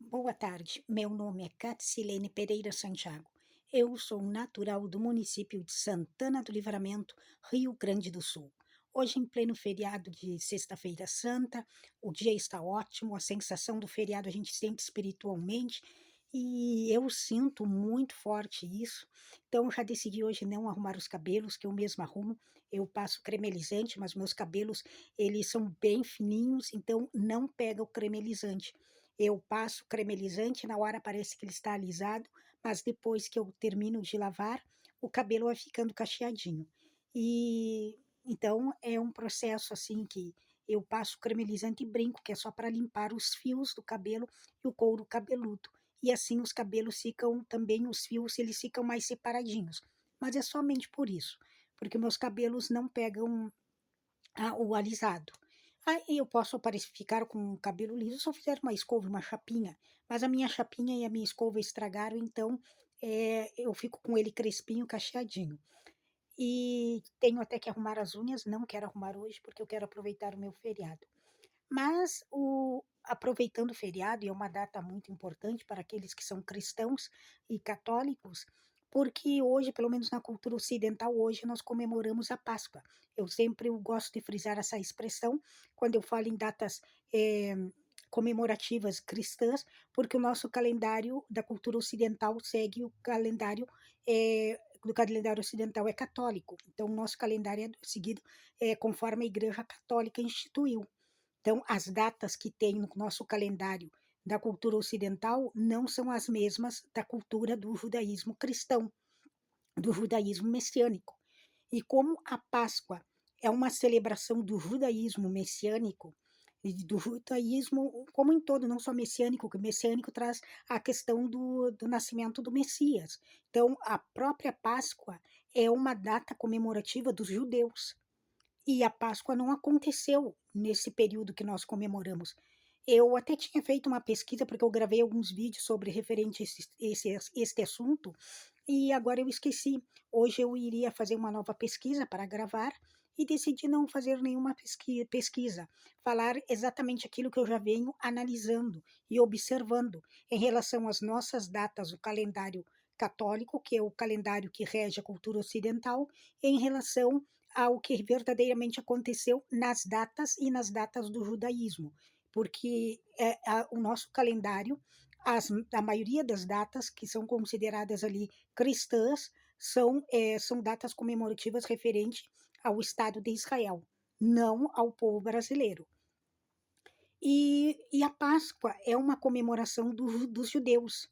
Boa tarde, meu nome é Catilene Pereira Santiago. Eu sou natural do município de Santana do Livramento, Rio Grande do Sul. Hoje, em pleno feriado de Sexta-feira Santa, o dia está ótimo, a sensação do feriado a gente sente espiritualmente e eu sinto muito forte isso. Então, eu já decidi hoje não arrumar os cabelos, que eu mesma arrumo. Eu passo cremelizante, mas meus cabelos, eles são bem fininhos, então não pega o cremelizante. Eu passo cremelizante, na hora parece que ele está alisado, mas depois que eu termino de lavar, o cabelo vai ficando cacheadinho. E então é um processo assim que eu passo cremelizante e brinco, que é só para limpar os fios do cabelo e o couro cabeludo. E assim os cabelos ficam também, os fios, eles ficam mais separadinhos. Mas é somente por isso, porque meus cabelos não pegam o alisado. Aí eu posso ficar com o cabelo liso se eu fizer uma escova, uma chapinha, mas a minha chapinha e a minha escova estragaram, então eu fico com ele crespinho, cacheadinho. E tenho até que arrumar as unhas, não quero arrumar hoje porque eu quero aproveitar o meu feriado. Mas aproveitando o feriado, e é uma data muito importante para aqueles que são cristãos e católicos, porque hoje, pelo menos na cultura ocidental, hoje nós comemoramos a Páscoa. Eu sempre gosto de frisar essa expressão quando eu falo em datas comemorativas cristãs, porque o nosso calendário da cultura ocidental segue o calendário do calendário ocidental é católico. Então, o nosso calendário é seguido conforme a Igreja Católica instituiu. Então, as datas que tem no nosso calendário da cultura ocidental não são as mesmas da cultura do judaísmo cristão, do judaísmo messiânico. E como a Páscoa é uma celebração do judaísmo messiânico, e do judaísmo como em todo, não só messiânico, que messiânico traz a questão do nascimento do Messias. Então, a própria Páscoa é uma data comemorativa dos judeus. E a Páscoa não aconteceu nesse período que nós comemoramos. Eu até tinha feito uma pesquisa, porque eu gravei alguns vídeos sobre referente a este assunto, e agora eu esqueci. Hoje eu iria fazer uma nova pesquisa para gravar e decidi não fazer nenhuma pesquisa, falar exatamente aquilo que eu já venho analisando e observando em relação às nossas datas, o calendário católico, que é o calendário que rege a cultura ocidental, em relação ao que verdadeiramente aconteceu nas datas e nas datas do judaísmo, porque o nosso calendário, a maioria das datas que são consideradas ali cristãs são datas comemorativas referentes ao Estado de Israel, não ao povo brasileiro. E a Páscoa é uma comemoração dos judeus.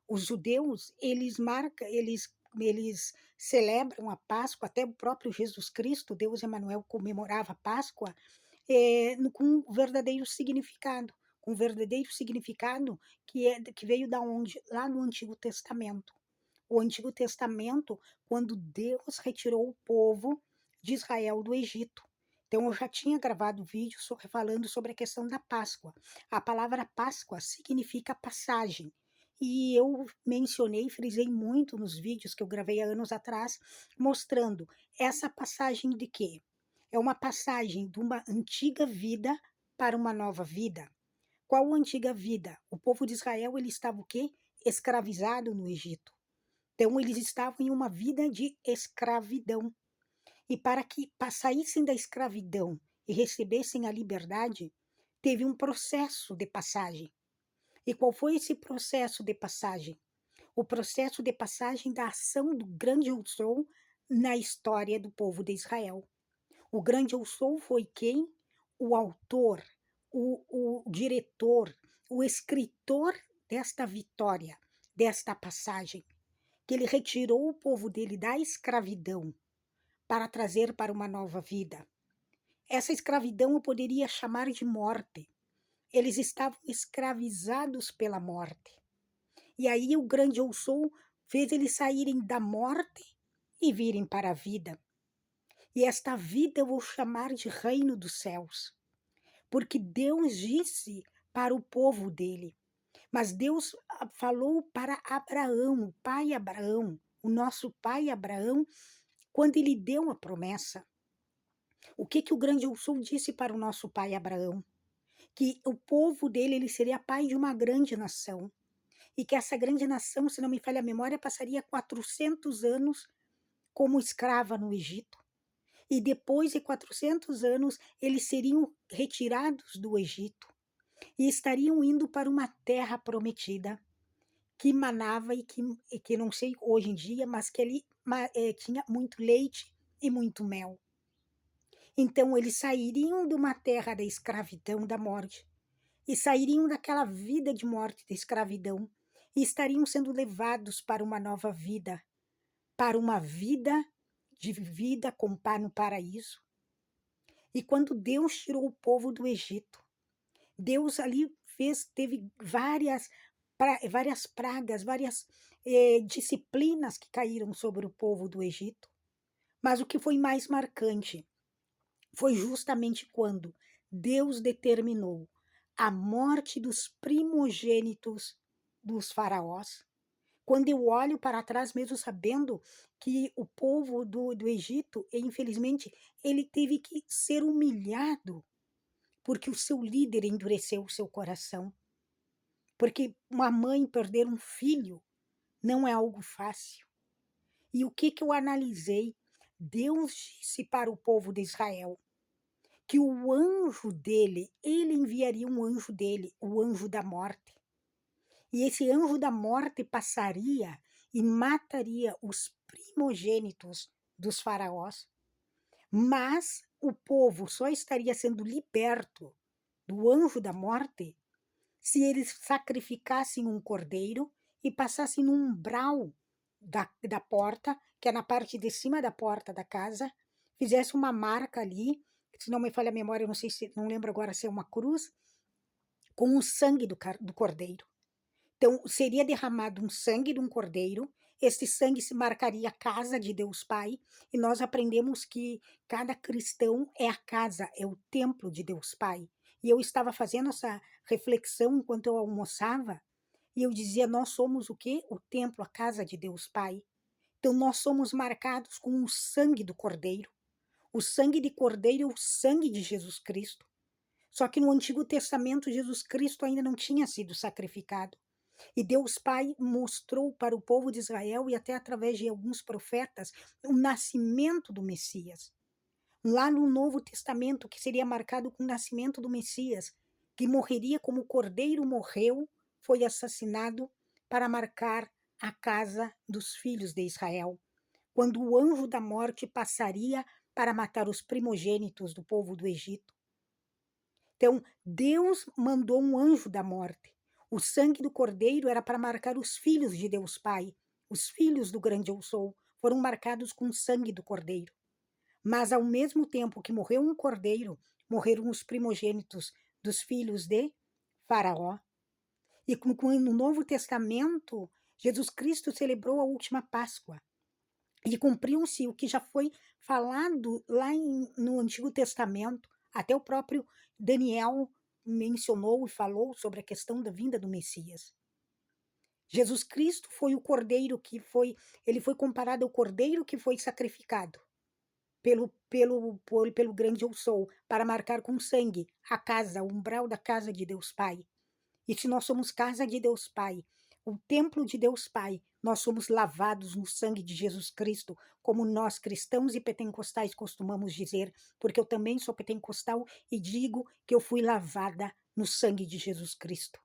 Os judeus, eles celebram a Páscoa, até o próprio Jesus Cristo, Deus Emanuel, comemorava a Páscoa com um verdadeiro significado, que veio da onde? Lá no Antigo Testamento. O Antigo Testamento, quando Deus retirou o povo de Israel do Egito. Então, eu já tinha gravado vídeo falando sobre a questão da Páscoa. A palavra Páscoa significa passagem. E eu mencionei, frisei muito nos vídeos que eu gravei há anos atrás, mostrando essa passagem de quê? É uma passagem de uma antiga vida para uma nova vida. Qual antiga vida? O povo de Israel, ele estava o quê? Escravizado no Egito. Então, eles estavam em uma vida de escravidão. E para que saíssem da escravidão e recebessem a liberdade, teve um processo de passagem. E qual foi esse processo de passagem? O processo de passagem da ação do grande eu sou na história do povo de Israel. O grande eu sou foi quem? O autor, o diretor, o escritor desta vitória, desta passagem, que ele retirou o povo dele da escravidão para trazer para uma nova vida. Essa escravidão eu poderia chamar de morte. Eles estavam escravizados pela morte. E aí o grande eu sou fez eles saírem da morte e virem para a vida. E esta vida eu vou chamar de reino dos céus. Porque Deus disse para o povo dele. Mas Deus falou para Abraão, o pai Abraão, o nosso pai Abraão, quando ele deu a promessa. O que o grande eu sou disse para o nosso pai Abraão? que o povo dele, ele seria pai de uma grande nação, e que essa grande nação, se não me falha a memória, passaria 400 anos como escrava no Egito. E depois de 400 anos, eles seriam retirados do Egito e estariam indo para uma terra prometida, que manava e que não sei hoje em dia, mas que ali tinha muito leite e muito mel. Então, eles sairiam de uma terra da escravidão, da morte, e sairiam daquela vida de morte, da escravidão, e estariam sendo levados para uma nova vida, para uma vida de vida com paz no paraíso. E quando Deus tirou o povo do Egito, Deus ali teve várias pragas, várias disciplinas que caíram sobre o povo do Egito. Mas o que foi mais marcante foi justamente quando Deus determinou a morte dos primogênitos dos faraós. Quando eu olho para trás, mesmo sabendo que o povo do Egito, infelizmente, ele teve que ser humilhado, porque o seu líder endureceu o seu coração. Porque uma mãe perder um filho não é algo fácil. E o que eu analisei? Deus disse para o povo de Israel que o anjo dele, ele enviaria um anjo dele, o anjo da morte. E esse anjo da morte passaria e mataria os primogênitos dos faraós. Mas o povo só estaria sendo liberto do anjo da morte se eles sacrificassem um cordeiro e passassem no umbral da porta, que é na parte de cima da porta da casa, fizesse uma marca ali, se não me falha a memória, eu não sei se, não lembro agora se é uma cruz, com o sangue do cordeiro. Então, seria derramado um sangue de um cordeiro, este sangue se marcaria a casa de Deus Pai, e nós aprendemos que cada cristão é a casa, é o templo de Deus Pai. E eu estava fazendo essa reflexão enquanto eu almoçava, e eu dizia, nós somos o quê? O templo, a casa de Deus Pai. Então, nós somos marcados com o sangue do cordeiro. O sangue de cordeiro é o sangue de Jesus Cristo. Só que no Antigo Testamento, Jesus Cristo ainda não tinha sido sacrificado. E Deus Pai mostrou para o povo de Israel, e até através de alguns profetas, o nascimento do Messias. Lá no Novo Testamento, que seria marcado com o nascimento do Messias, que morreria como o cordeiro morreu, foi assassinado para marcar a casa dos filhos de Israel, quando o anjo da morte passaria para matar os primogênitos do povo do Egito. Então, Deus mandou um anjo da morte. O sangue do cordeiro era para marcar os filhos de Deus Pai. Os filhos do grande Eu Sou foram marcados com o sangue do cordeiro. Mas, ao mesmo tempo que morreu um cordeiro, morreram os primogênitos dos filhos de Faraó. E no Novo Testamento, Jesus Cristo celebrou a última Páscoa. E cumpriu-se o que já foi falado lá no Antigo Testamento. Até o próprio Daniel mencionou e falou sobre a questão da vinda do Messias. Jesus Cristo foi o cordeiro ele foi comparado ao cordeiro que foi sacrificado pelo grande Eu Sou, para marcar com sangue a casa, o umbral da casa de Deus Pai. E se nós somos casa de Deus Pai, o templo de Deus Pai, nós somos lavados no sangue de Jesus Cristo, como nós cristãos e pentecostais costumamos dizer, porque eu também sou pentecostal e digo que eu fui lavada no sangue de Jesus Cristo.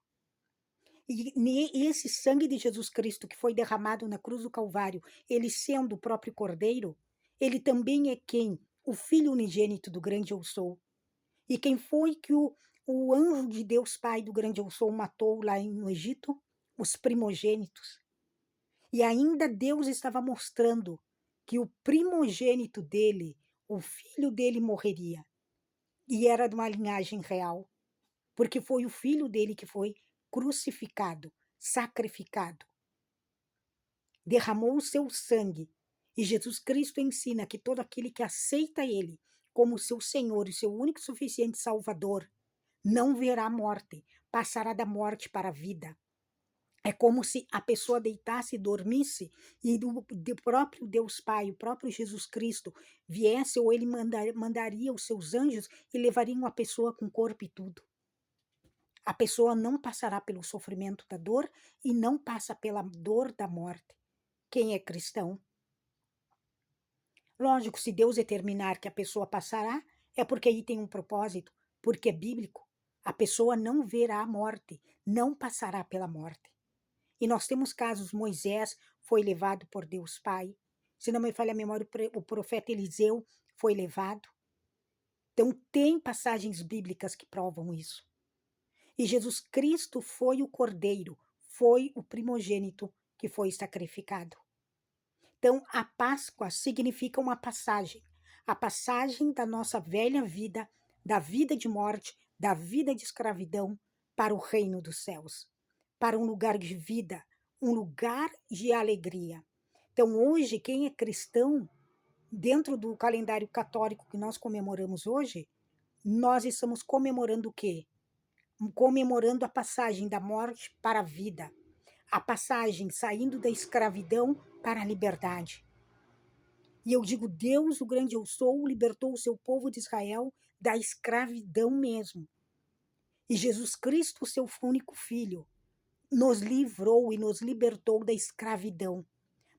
E esse sangue de Jesus Cristo que foi derramado na cruz do Calvário, ele sendo o próprio Cordeiro, ele também é quem? O Filho unigênito do grande Eu Sou. E quem foi que o anjo de Deus Pai do grande Eu Sou matou lá no Egito? Os primogênitos. E ainda Deus estava mostrando que o primogênito dele, o filho dele, morreria. E era de uma linhagem real, porque foi o filho dele que foi crucificado, sacrificado. Derramou o seu sangue. E Jesus Cristo ensina que todo aquele que aceita ele como seu Senhor e seu único e suficiente Salvador, não verá a morte, passará da morte para a vida. É como se a pessoa deitasse e dormisse e do próprio Deus Pai, o próprio Jesus Cristo, viesse, ou ele mandaria os seus anjos e levariam a pessoa com corpo e tudo. A pessoa não passará pelo sofrimento da dor e não passa pela dor da morte. Quem é cristão? Lógico, se Deus determinar que a pessoa passará, é porque aí tem um propósito, porque é bíblico. A pessoa não verá a morte, não passará pela morte. E nós temos casos, Moisés foi levado por Deus Pai. Se não me falha a memória, o profeta Eliseu foi levado. Então, tem passagens bíblicas que provam isso. E Jesus Cristo foi o cordeiro, foi o primogênito que foi sacrificado. Então, a Páscoa significa uma passagem, a passagem da nossa velha vida, da vida de morte, da vida de escravidão, para o reino dos céus, para um lugar de vida, um lugar de alegria. Então, hoje, quem é cristão, dentro do calendário católico que nós comemoramos hoje, nós estamos comemorando o quê? Comemorando a passagem da morte para a vida, a passagem saindo da escravidão para a liberdade. E eu digo, Deus, o grande eu sou, libertou o seu povo de Israel da escravidão mesmo. E Jesus Cristo, seu único filho, nos livrou e nos libertou da escravidão,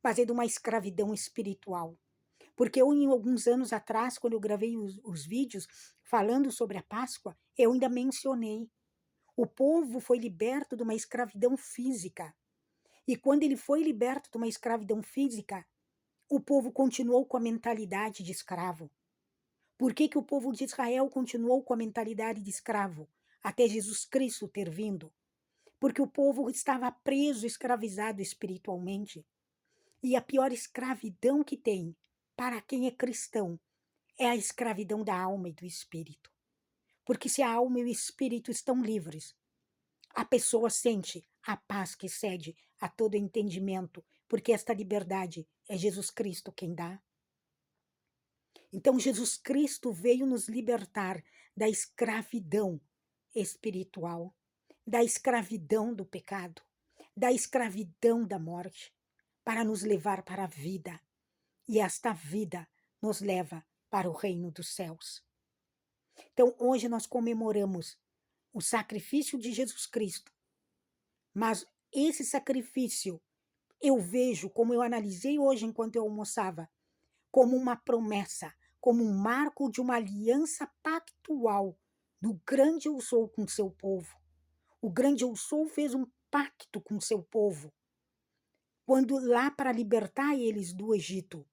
mas é de uma escravidão espiritual. Porque eu, em alguns anos atrás, quando eu gravei os vídeos falando sobre a Páscoa, eu ainda mencionei. O povo foi liberto de uma escravidão física. E quando ele foi liberto de uma escravidão física, o povo continuou com a mentalidade de escravo. Por que o povo de Israel continuou com a mentalidade de escravo até Jesus Cristo ter vindo? Porque o povo estava preso, escravizado espiritualmente. E a pior escravidão que tem para quem é cristão é a escravidão da alma e do espírito. Porque se a alma e o espírito estão livres, a pessoa sente a paz que excede a todo entendimento, porque esta liberdade é Jesus Cristo quem dá. Então, Jesus Cristo veio nos libertar da escravidão espiritual, da escravidão do pecado, da escravidão da morte, para nos levar para a vida. E esta vida nos leva para o reino dos céus. Então, hoje nós comemoramos o sacrifício de Jesus Cristo, mas esse sacrifício eu vejo, como eu analisei hoje enquanto eu almoçava, como uma promessa, como um marco de uma aliança pactual do grande eu sou com seu povo. O grande eu sou fez um pacto com seu povo, quando lá para libertar eles do Egito.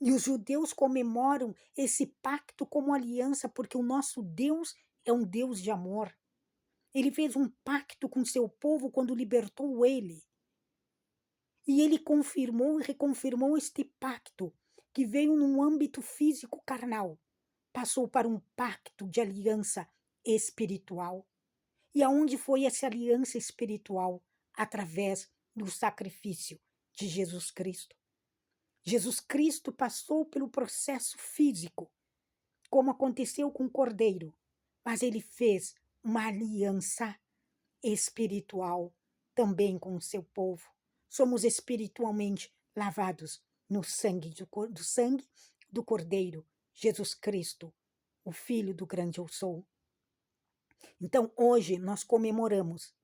E os judeus comemoram esse pacto como aliança, porque o nosso Deus é um Deus de amor. Ele fez um pacto com seu povo quando libertou ele. E ele confirmou e reconfirmou este pacto, que veio num âmbito físico carnal, passou para um pacto de aliança espiritual. E aonde foi essa aliança espiritual? Através do sacrifício de Jesus Cristo. Jesus Cristo passou pelo processo físico, como aconteceu com o Cordeiro, mas ele fez uma aliança espiritual também com o seu povo. Somos espiritualmente lavados no sangue do sangue do Cordeiro, Jesus Cristo, o Filho do grande eu sou. Então, hoje nós comemoramos,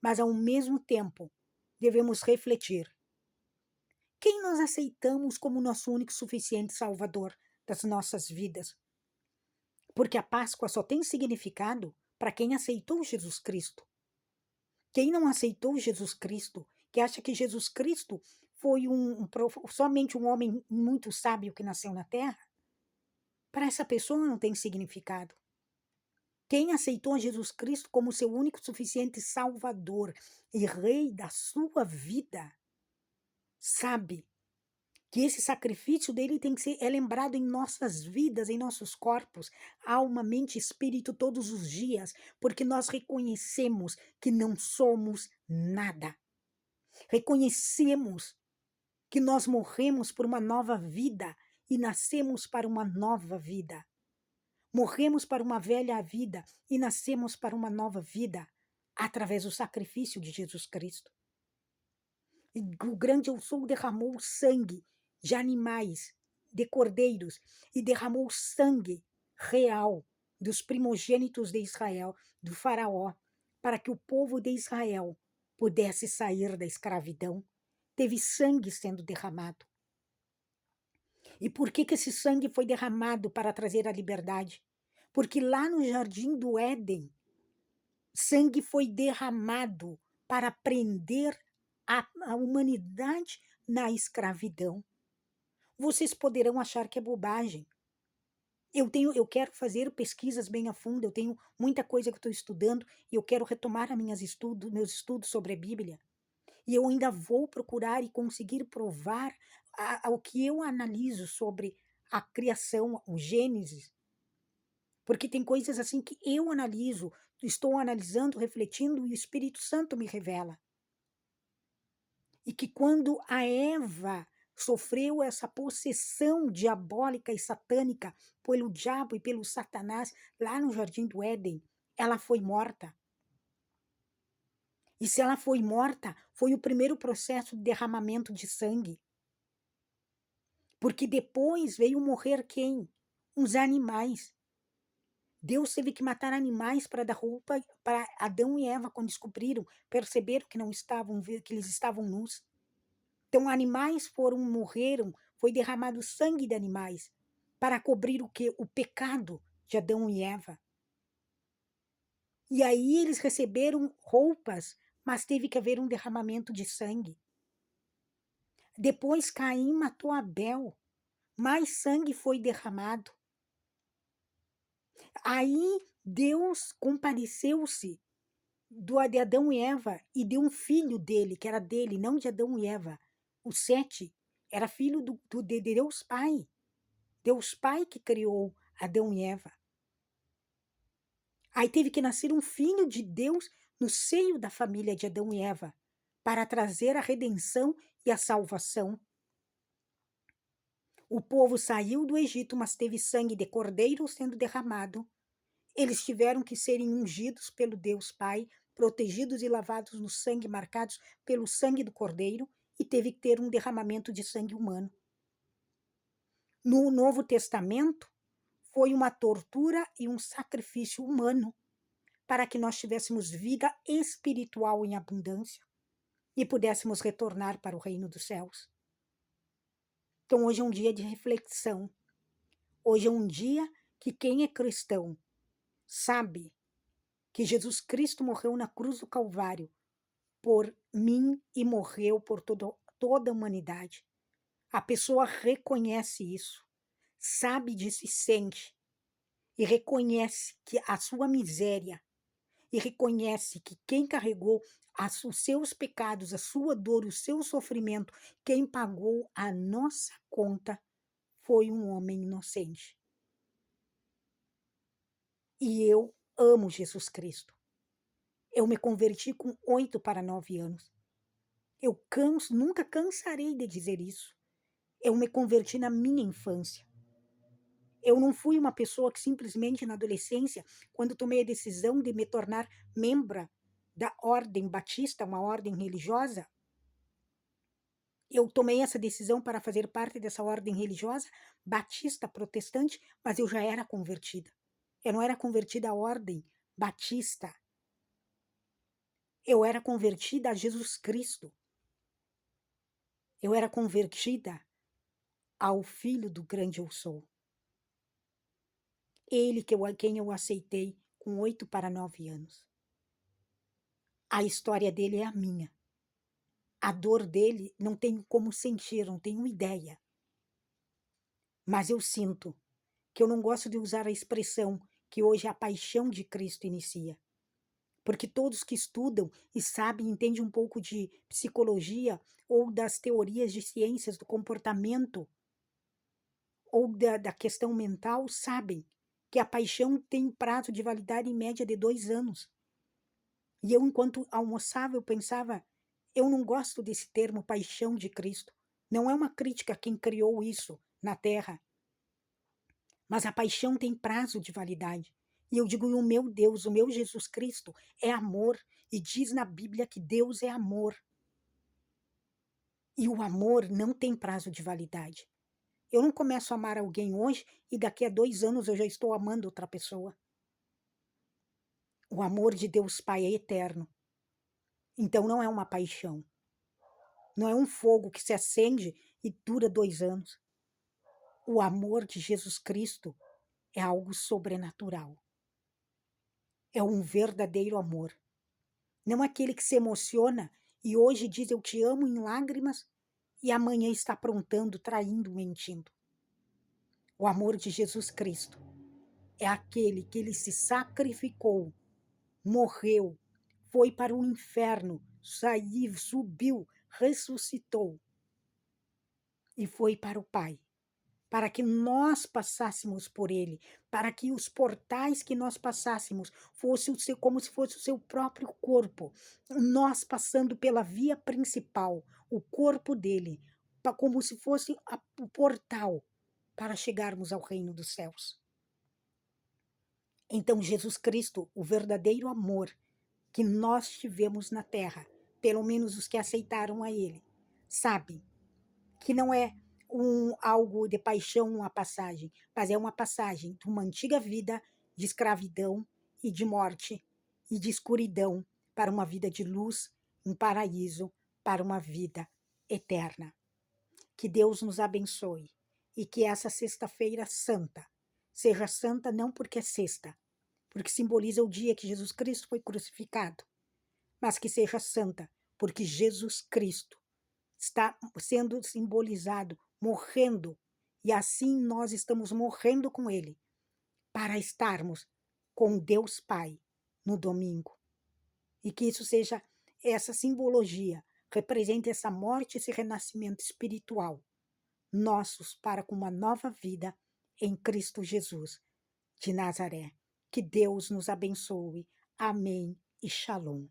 mas ao mesmo tempo devemos refletir. Quem nós aceitamos como nosso único e suficiente Salvador das nossas vidas? Porque a Páscoa só tem significado para quem aceitou Jesus Cristo. Quem não aceitou Jesus Cristo, que acha que Jesus Cristo foi somente um homem muito sábio que nasceu na terra, para essa pessoa não tem significado. Quem aceitou Jesus Cristo como seu único e suficiente Salvador e Rei da sua vida, sabe que esse sacrifício dele tem que ser lembrado em nossas vidas, em nossos corpos, alma, mente e espírito todos os dias, porque nós reconhecemos que não somos nada. Reconhecemos que nós morremos por uma nova vida e nascemos para uma nova vida. Morremos para uma velha vida e nascemos para uma nova vida através do sacrifício de Jesus Cristo. E o grande eu sou derramou sangue de animais, de cordeiros, e derramou sangue real dos primogênitos de Israel, do faraó, para que o povo de Israel pudesse sair da escravidão. Teve sangue sendo derramado. E por que esse sangue foi derramado para trazer a liberdade? Porque lá no jardim do Éden, sangue foi derramado para prender a humanidade na escravidão. Vocês poderão achar que é bobagem. Eu quero fazer pesquisas bem a fundo, eu tenho muita coisa que estou estudando e eu quero retomar meus estudos sobre a Bíblia. E eu ainda vou procurar e conseguir provar o que eu analiso sobre a criação, o Gênesis. Porque tem coisas assim que eu analiso, estou analisando, refletindo e o Espírito Santo me revela. E que quando a Eva sofreu essa possessão diabólica e satânica pelo diabo e pelo Satanás lá no Jardim do Éden, ela foi morta. E se ela foi morta, foi o primeiro processo de derramamento de sangue. Porque depois veio morrer quem? Os animais. Deus teve que matar animais para dar roupa para Adão e Eva quando descobriram, perceberam que não estavam, que eles estavam nus. Então animais morreram, foi derramado sangue de animais para cobrir o quê? O pecado de Adão e Eva. E aí eles receberam roupas, mas teve que haver um derramamento de sangue. Depois Caim matou Abel, mais sangue foi derramado. Aí Deus compadeceu-se de Adão e Eva e deu um filho dele, que era dele, não de Adão e Eva. O Sete era filho de Deus Pai. Deus Pai que criou Adão e Eva. Aí teve que nascer um filho de Deus no seio da família de Adão e Eva, para trazer a redenção e a salvação. O povo saiu do Egito, mas teve sangue de cordeiro sendo derramado. Eles tiveram que serem ungidos pelo Deus Pai, protegidos e lavados no sangue, marcados pelo sangue do cordeiro, e teve que ter um derramamento de sangue humano. No Novo Testamento, foi uma tortura e um sacrifício humano para que nós tivéssemos vida espiritual em abundância e pudéssemos retornar para o reino dos céus. Então, hoje é um dia de reflexão. Hoje é um dia que quem é cristão sabe que Jesus Cristo morreu na cruz do Calvário por mim e morreu por toda a humanidade. A pessoa reconhece isso, sabe disso e sente, e reconhece que a sua miséria, e reconhece que quem carregou os seus pecados, a sua dor, o seu sofrimento, quem pagou a nossa conta foi um homem inocente. E eu amo Jesus Cristo. Eu me converti com 8 para 9 anos. Eu nunca cansarei de dizer isso. Eu me converti na minha infância. Eu não fui uma pessoa que simplesmente na adolescência, quando tomei a decisão de me tornar membro da Ordem Batista, uma ordem religiosa, eu tomei essa decisão para fazer parte dessa ordem religiosa, batista, protestante, mas eu já era convertida. Eu não era convertida à ordem batista. Eu era convertida a Jesus Cristo. Eu era convertida ao Filho do grande eu sou. Ele quem eu aceitei com 8 para 9 anos. A história dele é a minha. A dor dele não tenho como sentir, não tenho ideia. Mas eu sinto que eu não gosto de usar a expressão que hoje a paixão de Cristo inicia. Porque todos que estudam e sabem, entendem um pouco de psicologia ou das teorias de ciências do comportamento ou da questão mental, sabem que a paixão tem prazo de validade em média de 2 anos. E eu, enquanto almoçava, eu pensava, eu não gosto desse termo paixão de Cristo. Não é uma crítica a quem criou isso na Terra. Mas a paixão tem prazo de validade. E eu digo, o meu Deus, o meu Jesus Cristo é amor. E diz na Bíblia que Deus é amor. E o amor não tem prazo de validade. Eu não começo a amar alguém hoje e daqui a 2 anos eu já estou amando outra pessoa. O amor de Deus Pai é eterno. Então não é uma paixão. Não é um fogo que se acende e dura 2 anos. O amor de Jesus Cristo é algo sobrenatural. É um verdadeiro amor. Não aquele que se emociona e hoje diz eu te amo em lágrimas e amanhã está aprontando, traindo, mentindo. O amor de Jesus Cristo é aquele que ele se sacrificou, morreu, foi para o inferno, saiu, subiu, ressuscitou e foi para o Pai, para que nós passássemos por ele, para que os portais que nós passássemos fosse o seu, como se fosse o seu próprio corpo, nós passando pela via principal, o corpo dele, como se fosse o portal para chegarmos ao reino dos céus. Então, Jesus Cristo, o verdadeiro amor que nós tivemos na terra, pelo menos os que aceitaram a ele, sabem que não é algo de paixão, uma passagem, mas é uma passagem de uma antiga vida de escravidão e de morte e de escuridão para uma vida de luz, um paraíso, para uma vida eterna. Que Deus nos abençoe e que essa sexta-feira santa seja santa não porque é sexta, porque simboliza o dia que Jesus Cristo foi crucificado, mas que seja santa porque Jesus Cristo está sendo simbolizado, morrendo, e assim nós estamos morrendo com ele, para estarmos com Deus Pai no domingo. E que isso seja, essa simbologia, represente essa morte, esse renascimento espiritual, nossos para com uma nova vida em Cristo Jesus de Nazaré. Que Deus nos abençoe. Amém e Shalom.